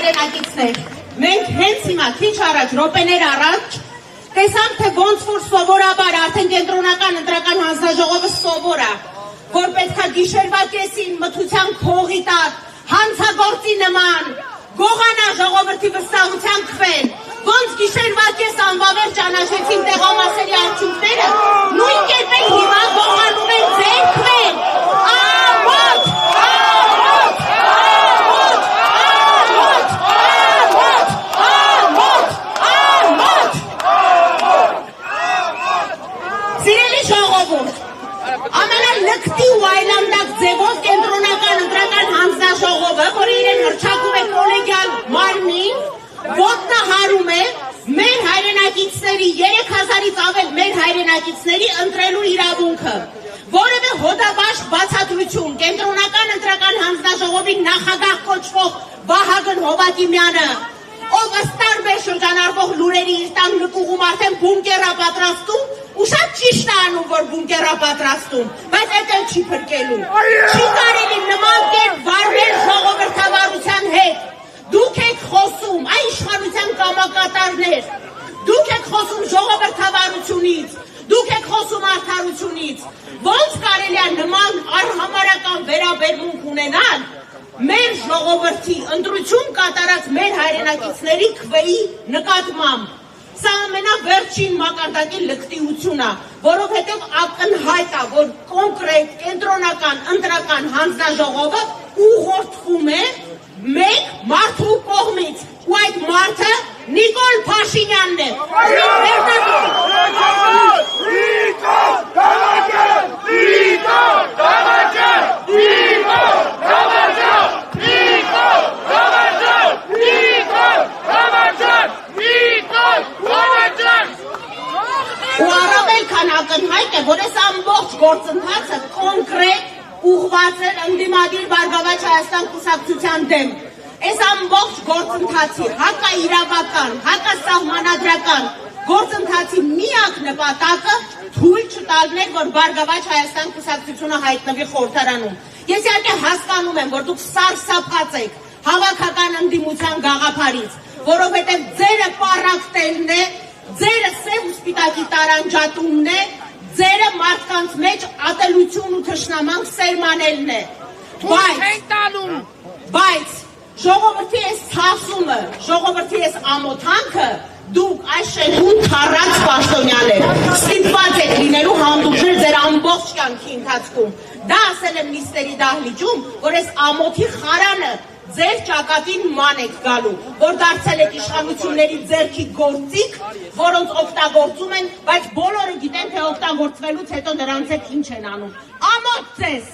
հայրենակիցներ, մենք հենց հիմա քիչ առաջ, րոպեներ առաջ, տեսանք, թե ոնց որ սովորաբար արդեն կենտրոնական ընտրական հանձնաժողովը սովոր է, որ պետքա գիշերվա կեսին մթության քողի տակ, հանցագործի նման, գողանա ժողովրդի վստահության քվեն, ոնց գիշերվա կես անվավեր ճանաչեցին տեղամասերի արդյունքները, նույն կերպ էլ հիմա գողանում են ձեր քվեն, ամոթ, ամոթ, ամոթ, ամոթ, ամոթ, ամոթ, ամոթ, սիրելի ժողովուրդ, ամենալկտի ու այլանդակ ձևով կենտրոնական ընտրական հանձնաժողովը, որը իրեն հռչակում է կոլեգիալ մարմին, ոտնահարում է մեր հայրենակիցների, 3000-ից ավել մեր հայրենակիցների ընտրելու իրավունքը, որևէ հոդաբաշխ բացատրություն կենտրոնական ընտրական հանձնաժողովի նախագահ կոչվող Վահագն Հովակիմյանը, ով ըստ տարբեր շրջանառվող լուրերի իր տան նկուղում արդեն բունկեր է պատրաստում, ու շատ ճիշտ է անում, որ բունկեր է պատրաստում, բայց այդ էլ չի փրկելու, չի կարելի նման կերպ վարվել ժողովրդավարության հետ, դուք եք խոսում, այ իշխանության կամակատարներ, դուք եք խոսում ժողովրդավարությունից, դուք եք խոսում արդարությունից, ոնց կարելի է նման արհամարական վերաբերմունք ունենալ մեր ժողովրդի ընտրություն կատարած մեր հայրենակիցների քվեի նկատմամբ։ Սա ամենավերջին մակարդակի լկտիություն է, որովհետև ակնհայտ է, որ կոնկրետ կենտրոնական ընտրական հանձնաժողովը ուղղորդվում է մեկ մարդու կողմից, ու այդ մարդը Նիկոլ Փաշինյանն է։ Ու առավել քան ակնհայտ է, որ այս ամբողջ գործընթացը կոնկրետ ուղղված է ընդդիմադիր Բարգավաճ Հայաստան կուսակցության դեմ։ Այս ամբողջ գործընթացի հակաիրավական, հակասահմանադրական գործընթացի միակ նպատակը թույլ չտալն էր, որ Բարգավաճ Հայաստան կուսակցությունը հայտնվի խորհրդարանում։ Ես իհարկե հասկանում եմ, որ դուք սարսափած եք հավաքական ընդդիմության գաղափարից, որովհետև ձերը պառակտելն է, ձերը սև ու սպիտակի տարանջատումն է, ձերը մարդկանց մեջ ատելություն ու թշնամանք սերմանելն է։ Բայց ժողովրդի այս ցասումը, ժողովրդի այս ամոթանքը դուք այս շենքում թառած պաշտոնյաներ ստիպված եք լինելու հանդուրժել ձեր ամբողջ կյանքի ընթացքում։ Դա ասել եմ նիստերի դահլիճում, որ այս ամոթի խարանը ձեր ճակատին ման եք գալու, որ դարձել եք իշխանությունների ձեռքի գործիք, որոնց օգտագործում են, բայց բոլորը գիտեն, թե օգտագործվելուց հետո նրանց հետ ինչ են անում։ Ամոթ ձեզ։